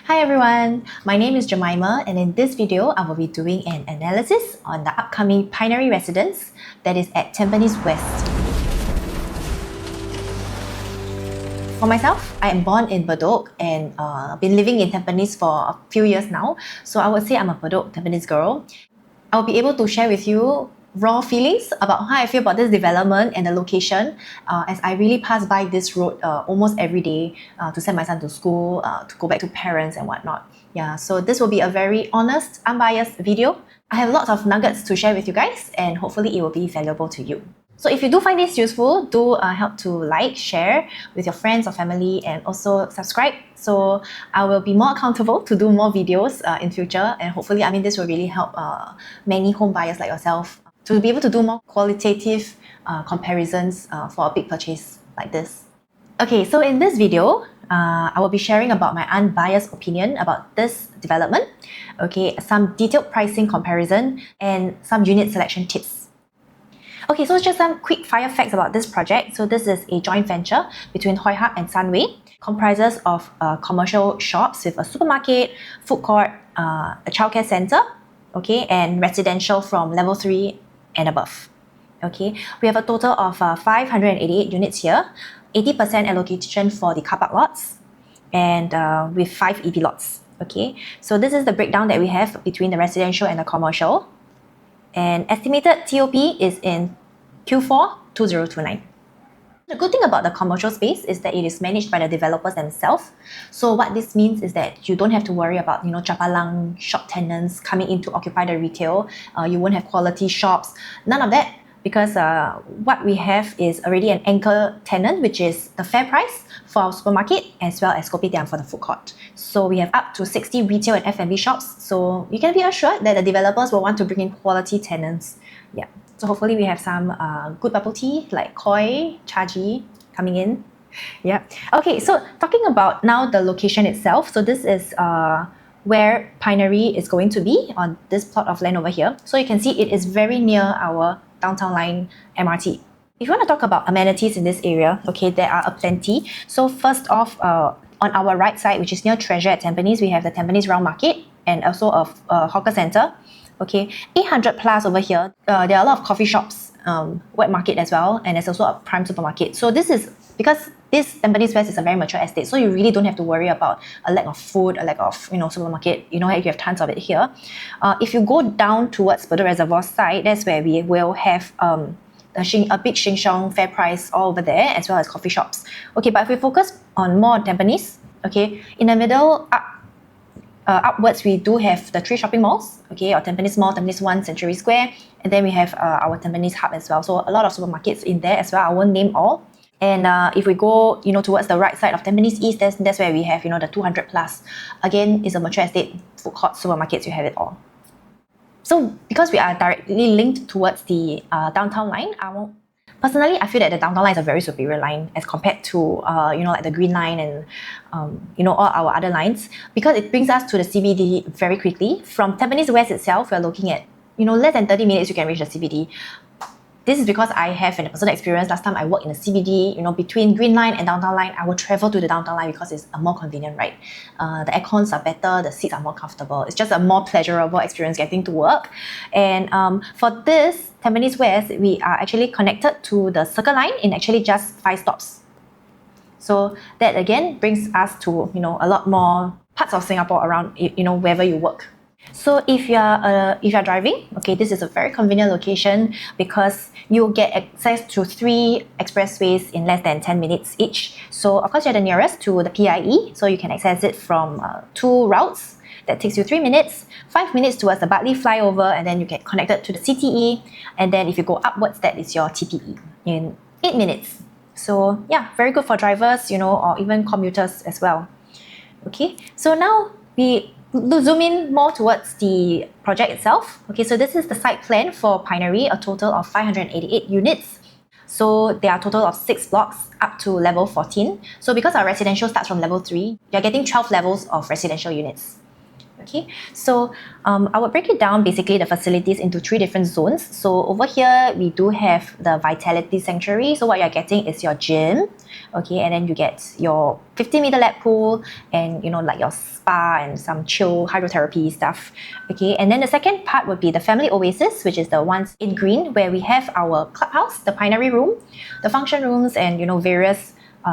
Hi everyone, my name is Jemima, and in this video I will be doing an analysis on the upcoming Pinery residence that is at Tampines West. For myself, I am born in Bedok and been living in Tampines for a few years now, so I would say I'm a Bedok Tampines girl. I'll be able to share with you raw feelings about how I feel about this development and the location as I really pass by this road almost every day to send my son to school, to go back to parents and whatnot. Yeah, so this will be a very honest, unbiased video. I have lots of nuggets to share with you guys and hopefully it will be valuable to you. So if you do find this useful, do help to like, share with your friends or family and also subscribe. So I will be more accountable to do more videos in future, and hopefully, this will really help many home buyers like yourself to be able to do more qualitative comparisons for a big purchase like this. Okay, so in this video, I will be sharing about my unbiased opinion about this development, okay, some detailed pricing comparison, and some unit selection tips. Okay, so just some quick fire facts about this project. So this is a joint venture between Hoi Hak and Sunway, comprises of commercial shops with a supermarket, food court, a childcare center, okay, and residential from level 3 and above. Okay, we have a total of 588 units here, 80% allocation for the car park lots, and with 5 EV lots. Okay, so this is the breakdown that we have between the residential and the commercial. And estimated TOP is in Q4 2029. The good thing about the commercial space is that it is managed by the developers themselves. So what this means is that you don't have to worry about, chapalang shop tenants coming in to occupy the retail. You won't have quality shops. None of that, because what we have is already an anchor tenant, which is the fair price for our supermarket as well as kopitiam for the food court. So we have up to 60 retail and F&B shops. So you can be assured that the developers will want to bring in quality tenants. Yeah. So hopefully we have some good bubble tea like Koi, Chaji coming in. Yeah. Okay, so talking about now the location itself. So this is where Pinery is going to be on this plot of land over here. So you can see it is very near our downtown line MRT. If you want to talk about amenities in this area, okay, there are plenty. So first off, on our right side, which is near Treasure at Tampines, we have the Tampines Round Market and also a hawker center. Okay, 800 plus over here. There are a lot of coffee shops, wet market as well, and there's also a prime supermarket. So this is because this Tampines West is a very mature estate, so you really don't have to worry about a lack of food, a lack of supermarket. You have tons of it here. If you go down towards Bedok Reservoir side, that's where we will have a big Sheng Siong fair price all over there, as well as coffee shops. Okay, but if we focus on more Tampines, okay, in the middle upwards, we do have the 3 shopping malls, okay, our Tampines Mall, Tampines 1, Century Square, and then we have our Tampines Hub as well. So a lot of supermarkets in there as well. I won't name all. And if we go, towards the right side of Tampines East, that's where we have, the 200 plus. Again, it's a mature estate, food court, supermarkets, you have it all. So because we are directly linked towards the downtown line, personally, I feel that the downtown line is a very superior line as compared to, like the Green Line and, all our other lines, because it brings us to the CBD very quickly. From Tampines West itself, we're looking at, less than 30 minutes you can reach the CBD. This is because I have an personal experience. Last time I worked in the CBD, between Green Line and Downtown Line, I will travel to the Downtown Line because it's a more convenient ride. The aircons are better, the seats are more comfortable. It's just a more pleasurable experience getting to work. And for this, Tampines West, we are actually connected to the Circle Line in actually just 5 stops. So that again brings us to, a lot more parts of Singapore around, wherever you work. So if you're driving, okay, this is a very convenient location because you'll get access to 3 expressways in less than 10 minutes each. So of course you're the nearest to the PIE, so you can access it from 2 routes. That takes you 3 minutes, 5 minutes towards the Bartley flyover, and then you get connected to the CTE. And then if you go upwards, that is your TPE in 8 minutes. So yeah, very good for drivers, or even commuters as well. Okay, so now we zoom in more towards the project itself. Okay, so this is the site plan for Pinery, a total of 588 units. So there are a total of 6 blocks up to level 14. So because our residential starts from level 3, you're getting 12 levels of residential units. Okay, so I would break it down basically the facilities into 3 different zones. So over here, we do have the Vitality Sanctuary. So what you're getting is your gym, okay, and then you get your 50-meter lap pool and, like your spa and some chill hydrotherapy stuff, okay. And then the second part would be the Family Oasis, which is the ones in green, where we have our clubhouse, the Pinery room, the function rooms, and, various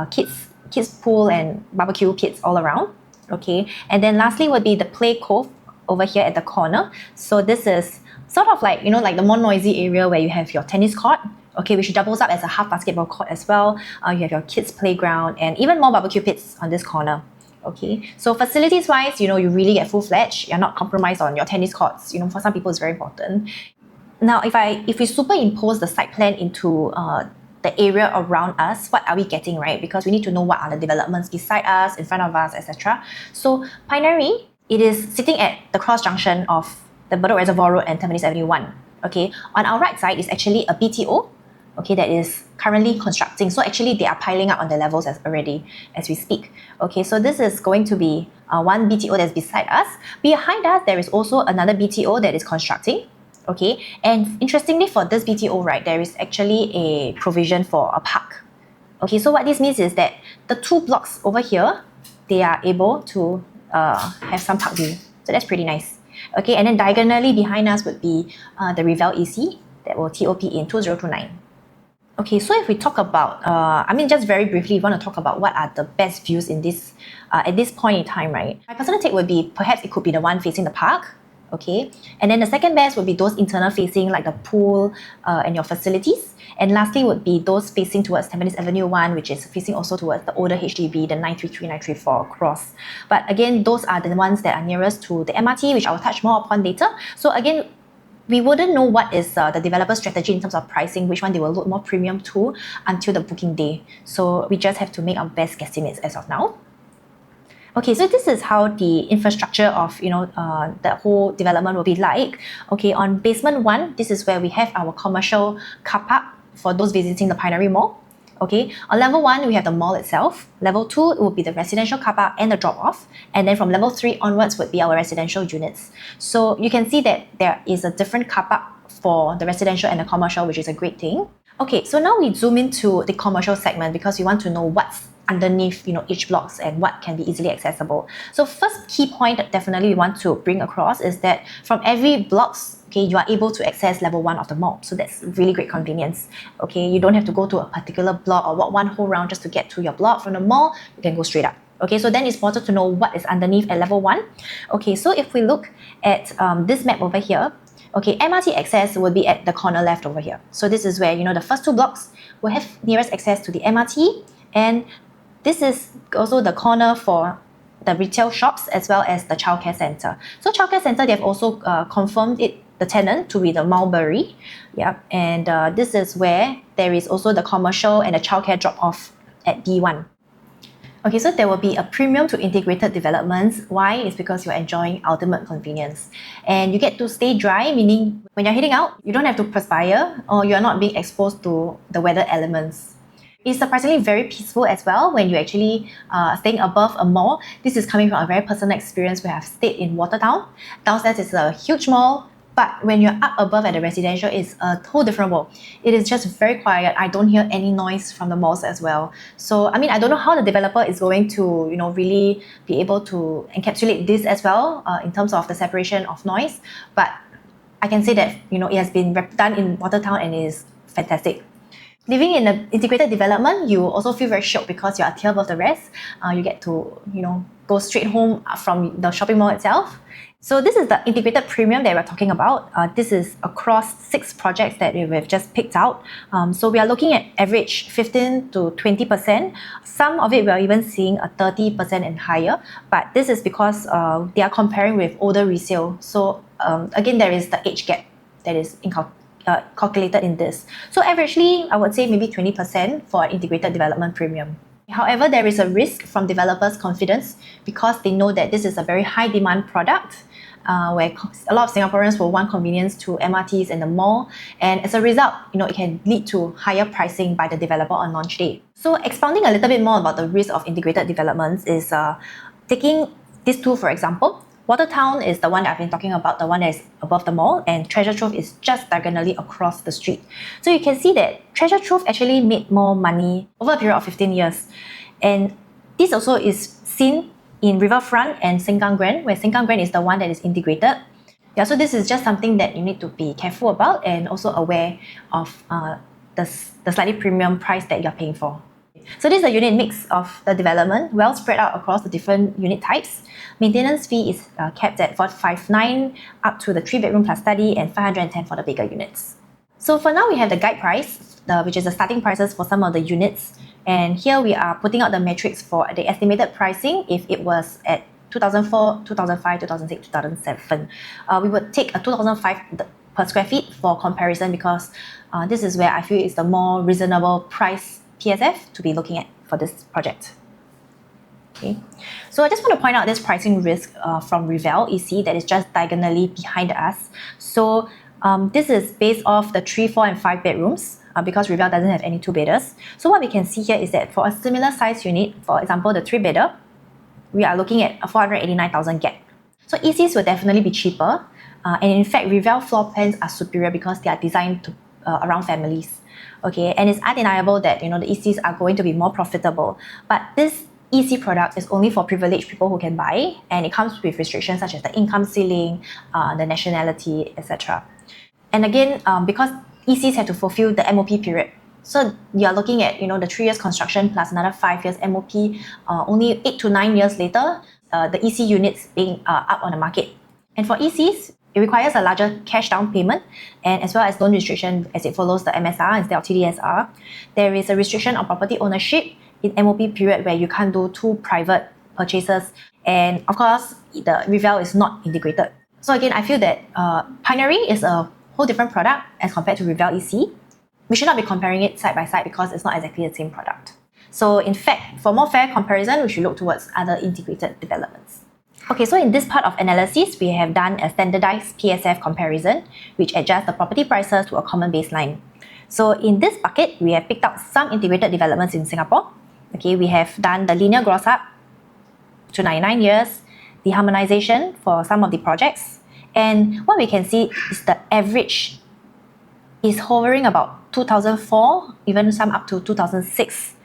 kids pool and barbecue pits all around. Okay, and then lastly would be the Play Cove over here at the corner. So this is sort of like, like the more noisy area where you have your tennis court, okay, which doubles up as a half basketball court as well. You have your kids playground and even more barbecue pits on this corner. Okay, so facilities wise, you really get full-fledged. You're not compromised on your tennis courts. For some people it's very important. Now, if we superimpose the site plan into the area around us, what are we getting, right? Because we need to know what are the developments beside us, in front of us, etc. So Pinery, it is sitting at the cross junction of the Bedok Reservoir Road and Tampines Avenue 1. Okay, on our right side is actually a BTO, okay, that is currently constructing. So actually they are piling up on the levels as we speak. Okay, so this is going to be one BTO that's beside us. Behind us, there is also another BTO that is constructing. Okay, and interestingly for this BTO, right, there is actually a provision for a park. Okay, so what this means is that the 2 blocks over here, they are able to have some park view. So that's pretty nice. Okay, and then diagonally behind us would be the Rivelle EC that will TOP in 2029. Okay, so if we talk about, just very briefly, we want to talk about what are the best views in this at this point in time, right? My personal take would be perhaps it could be the one facing the park. Okay, and then the second best would be those internal facing like the pool and your facilities. And lastly would be those facing towards Tampines Avenue 1, which is facing also towards the older HDB, the 933, 934 cross. But again, those are the ones that are nearest to the MRT, which I will touch more upon later. So again, we wouldn't know what is the developer strategy in terms of pricing, which one they will load more premium to until the booking day. So we just have to make our best guesstimates as of now. Okay, so this is how the infrastructure of the whole development will be like. Okay, on basement 1, this is where we have our commercial car park for those visiting the Pinery Mall. Okay, on level 1, we have the mall itself. Level 2 will be the residential car park and the drop-off. And then from level 3 onwards would be our residential units. So you can see that there is a different car park for the residential and the commercial, which is a great thing. Okay, so now we zoom into the commercial segment because we want to know what's underneath each blocks and what can be easily accessible. So first key point that definitely we want to bring across is that from every blocks, okay, you are able to access level 1 of the mall. So that's really great convenience. Okay, you don't have to go to a particular block or walk one whole round just to get to your block from the mall. You can go straight up. Okay, so then it's important to know what is underneath at level 1. Okay, so if we look at this map over here, okay, MRT access will be at the corner left over here. So this is where, the first 2 blocks will have nearest access to the MRT, and this is also the corner for the retail shops as well as the childcare center. So childcare center, they have also confirmed the tenant to be the Mulberry. Yeah, and this is where there is also the commercial and the childcare drop-off at B1. Okay, so there will be a premium to integrated developments. Why? It's because you're enjoying ultimate convenience. And you get to stay dry, meaning when you're heading out, you don't have to perspire or you're not being exposed to the weather elements. It's surprisingly very peaceful as well when you're actually staying above a mall. This is coming from a very personal experience where I've stayed in Watertown. Downstairs is a huge mall, but when you're up above at the residential, it's a whole different world. It is just very quiet. I don't hear any noise from the malls as well. So, I don't know how the developer is going to, really be able to encapsulate this as well in terms of the separation of noise. But I can say that, it has been done in Watertown and it is fantastic. Living in an integrated development, you also feel very shocked because you're a tier above the rest. You get to, go straight home from the shopping mall itself. So this is the integrated premium that we're talking about. This is across 6 projects that we've just picked out. So we are looking at average 15 to 20%. Some of it we're even seeing a 30% and higher. But this is because they are comparing with older resale. So again, there is the age gap that is calculated in this. So averagely, I would say maybe 20% for an integrated development premium. However, there is a risk from developers' confidence because they know that this is a very high demand product where a lot of Singaporeans will want convenience to MRTs and the mall. And as a result, it can lead to higher pricing by the developer on launch day. So expounding a little bit more about the risk of integrated developments is taking this tool, for example. Watertown is the one that I've been talking about, the one that is above the mall, and Treasure Trove is just diagonally across the street. So you can see that Treasure Trove actually made more money over a period of 15 years. And this also is seen in Riverfront and Sengkang Grand, where Sengkang Grand is the one that is integrated. Yeah, so this is just something that you need to be careful about and also aware of the slightly premium price that you're paying for. So this is a unit mix of the development, well spread out across the different unit types. Maintenance fee is capped at 459 up to the 3-bedroom plus study and 510 for the bigger units. So for now, we have the guide price, which is the starting prices for some of the units. And here we are putting out the metrics for the estimated pricing if it was at 2004, 2005, 2006, 2007. We would take a 2005 per square feet for comparison because this is where I feel is the more reasonable price PSF to be looking at for this project. Okay, so I just want to point out this pricing risk from Rivelle EC that is just diagonally behind us. So this is based off the 3, 4 and 5 bedrooms because Rivelle doesn't have any 2-bedders. So what we can see here is that for a similar size unit, for example the 3-bedder, we are looking at a 489,000 gap. So ECs will definitely be cheaper, and in fact Rivelle floor plans are superior because they are designed to, around families. Okay, and it's undeniable that the ECs are going to be more profitable, but this EC product is only for privileged people who can buy, and it comes with restrictions such as the income ceiling, the nationality, etc. And again, because ECs have to fulfill the MOP period, so you're looking at the 3 years construction plus another 5 years MOP, only 8 to 9 years later, the EC units being up on the market. And for ECs, it requires a larger cash down payment and as well as loan restriction as it follows the MSR instead of TDSR. There is a restriction on property ownership in MOP period where you can't do 2 private purchases, and of course the Rivelle is not integrated. So again, I feel that Pinery is a whole different product as compared to Rivelle EC. We should not be comparing it side by side because it's not exactly the same product. So in fact, for more fair comparison, we should look towards other integrated developments. Okay, so in this part of analysis, we have done a standardized PSF comparison, which adjusts the property prices to a common baseline. So in this bucket, we have picked out some integrated developments in Singapore. Okay, we have done the linear gross up to 99 years, the harmonization for some of the projects, and what we can see is the average is hovering about 2004, even some up to 2006.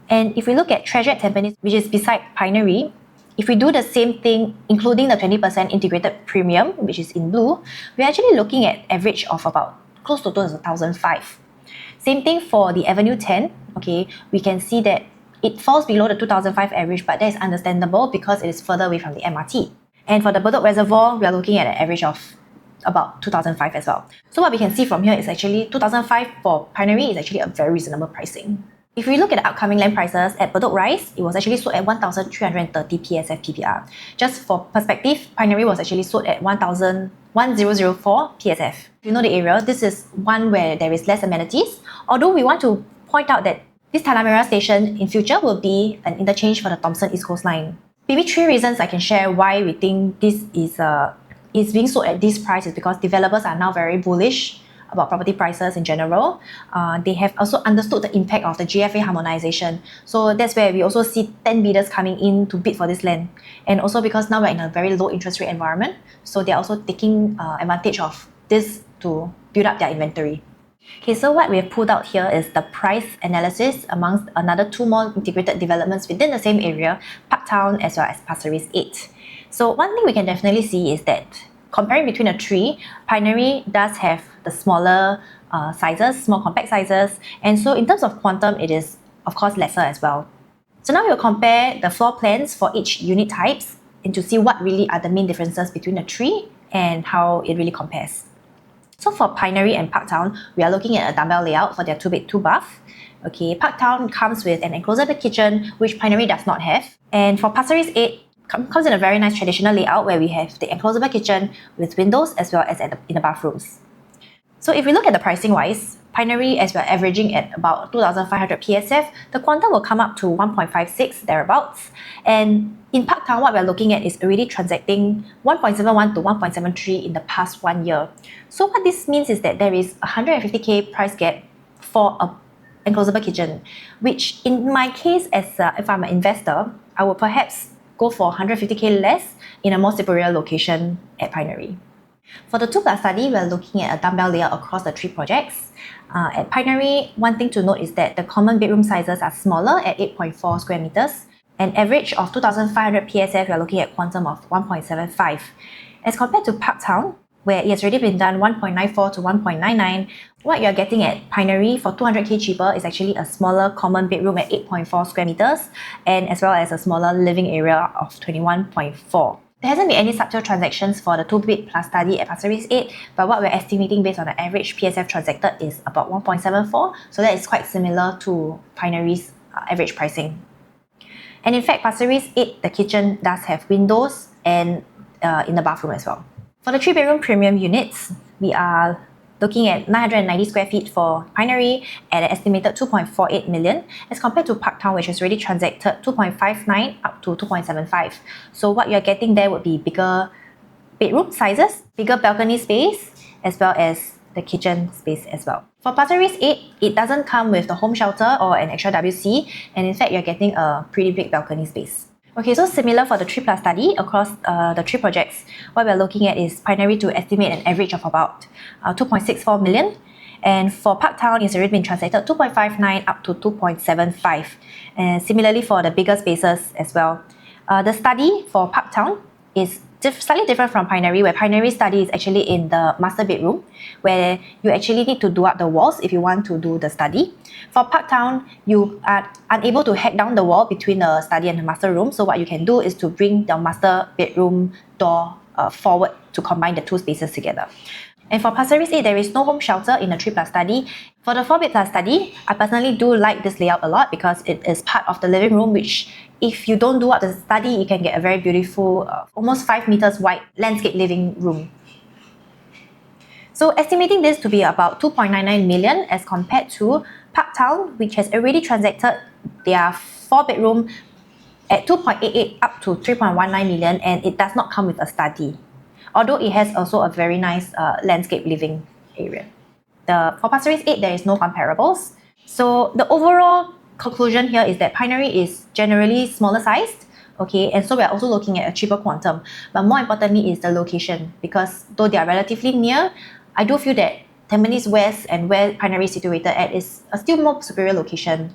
And if we look at Treasure at Tampines, which is beside Pinery, if we do the same thing, including the 20% integrated premium, which is in blue, we're actually looking at average of about close to 2005. Same thing for the Avenue 10, okay, we can see that it falls below the 2005 average, but that is understandable because it is further away from the MRT. And for the Bedok Reservoir, we are looking at an average of about 2005 as well. So what we can see from here is actually 2005 for Pinery is actually a very reasonable pricing. If we look at the upcoming land prices at Bedok Rise, it was actually sold at 1,330 PSF PPR. Just for perspective, Pinery was actually sold at 1004 PSF. If you know the area, this is one where there is less amenities. Although we want to point out that this Tanah Merah station in future will be an interchange for the Thomson East Coast Line. Maybe 3 reasons I can share why we think this is being sold at this price is because developers are now very bullish about property prices in general. They have also understood the impact of the GFA harmonization. So that's where we also see 10 bidders coming in to bid for this land. And also because now we're in a very low interest rate environment, so they're also taking advantage of this to build up their inventory. Okay, so what we have pulled out here is the price analysis amongst another 2 more integrated developments within the same area, Parktown as well as Pasir 8. So one thing we can definitely see is that comparing between the 3, Pinery does have the smaller sizes, small compact sizes, and so in terms of quantum, it is of course lesser as well. So now we'll compare the floor plans for each unit types and to see what really are the main differences between the 3 and how it really compares. So for Pinery and Parktown, we are looking at a dumbbell layout for their 2-bed, 2-bath. Okay, Parktown comes with an enclosable kitchen, which Pinery does not have. And for Pasir 8, comes in a very nice traditional layout where we have the enclosable kitchen with windows as well as in the bathrooms. So if we look at the pricing wise, Pinery, as we're averaging at about 2,500 PSF, the quantum will come up to 1.56 thereabouts. And in Parktown, what we're looking at is already transacting 1.71 to 1.73 in the past 1 year. So what this means is that there is a 150k price gap for a enclosable kitchen, which in my case, as if I'm an investor, I would perhaps go for 150k less in a more superior location at Pinery. For the 2+ study, we're looking at a dumbbell layout across the 3 projects. At Pinery, one thing to note is that the common bedroom sizes are smaller at 8.4 square meters. An average of 2,500 PSF, we're looking at quantum of 1.75. As compared to Parktown, where it has already been done 1.94 to 1.99, what you're getting at Pinery for 200k cheaper is actually a smaller common bedroom at 8.4 square meters, and as well as a smaller living area of 21.4. There hasn't been any subtle transactions for the 2-bed plus study at Pasir 8, but what we're estimating based on the average PSF transacted is about 1.74, so that is quite similar to Pinery's average pricing. And in fact, Pasir 8, the kitchen does have windows and in the bathroom as well. For the 3-bedroom premium units, we are looking at 990 square feet for Pinery at an estimated 2.48 million, as compared to Parktown, which has already transacted 2.59 up to 2.75. So what you're getting there would be bigger bedroom sizes, bigger balcony space, as well as the kitchen space as well. For Pasir 8, it doesn't come with the home shelter or an extra WC, and in fact, you're getting a pretty big balcony space. Okay, so similar for the 3+ study across the 3 projects, what we're looking at is Pinery to estimate an average of about 2.64 million. And for Parktown, it's already been transacted 2.59 up to 2.75. And similarly for the bigger spaces as well. The study for Parktown is slightly different from Pinery, where Pinery study is actually in the master bedroom, where you actually need to do up the walls if you want to do the study. For Parktown, you are unable to hack down the wall between the study and the master room, so what you can do is to bring the master bedroom door forward to combine the 2 spaces together. And for Pasir 8, there is no home shelter in the 3+ study. For the 4-bed+ study, I personally do like this layout a lot because it is part of the living room, which if you don't do up the study, you can get a very beautiful, almost 5 meters wide landscape living room. So estimating this to be about 2.99 million as compared to Parktown, which has already transacted their 4-bedroom at 2.88 up to 3.19 million, and it does not come with a study, although it has also a very nice landscape living area. For Pasir 8, there is no comparables. So the overall conclusion here is that Pinery is generally smaller sized, okay, and so we're also looking at a cheaper quantum. But more importantly is the location, because though they are relatively near, I do feel that Tampines West and where Pinery is situated at is a still more superior location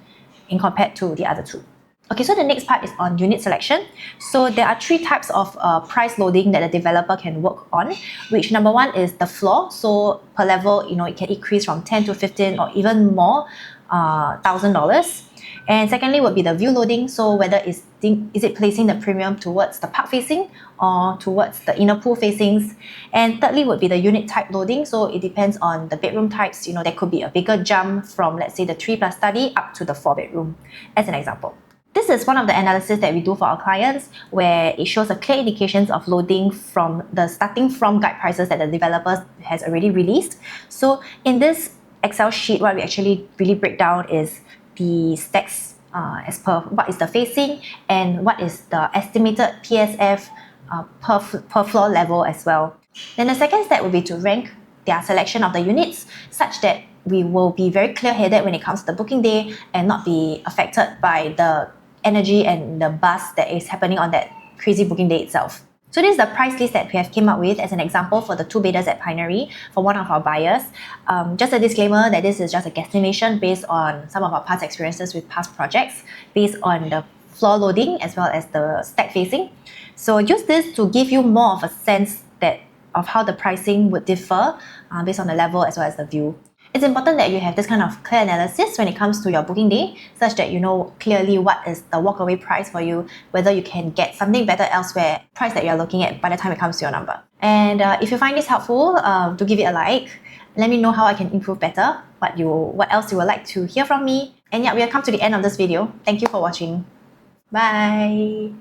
in compared to the other 2. Okay, so the next part is on unit selection. So there are 3 types of price loading that the developer can work on, which number 1 is the floor. So per level, it can increase from 10 to 15 or even more $1,000. And secondly would be the view loading. So whether is it placing the premium towards the park facing or towards the inner pool facings. And thirdly would be the unit type loading. So it depends on the bedroom types. There could be a bigger jump from, let's say, the 3+ study up to the 4-bedroom, as an example. This is one of the analysis that we do for our clients, where it shows a clear indications of loading from the starting from guide prices that the developer has already released. So in this Excel sheet, what we actually really break down is the stacks as per what is the facing and what is the estimated PSF per floor level as well. Then the second step would be to rank their selection of the units such that we will be very clear-headed when it comes to the booking day and not be affected by the energy and the buzz that is happening on that crazy booking day itself. So this is the price list that we have came up with as an example for the 2-bedders at Pinery for one of our buyers. Just a disclaimer that this is just a guesstimation based on some of our past experiences with past projects, based on the floor loading as well as the stack facing. So use this to give you more of a sense of how the pricing would differ based on the level as well as the view. It's important that you have this kind of clear analysis when it comes to your booking day, such that you know clearly what is the walkaway price for you, whether you can get something better elsewhere, price that you're looking at by the time it comes to your number. And if you find this helpful, do give it a like. Let me know how I can improve better, what else you would like to hear from me. And yeah, we have come to the end of this video. Thank you for watching. Bye!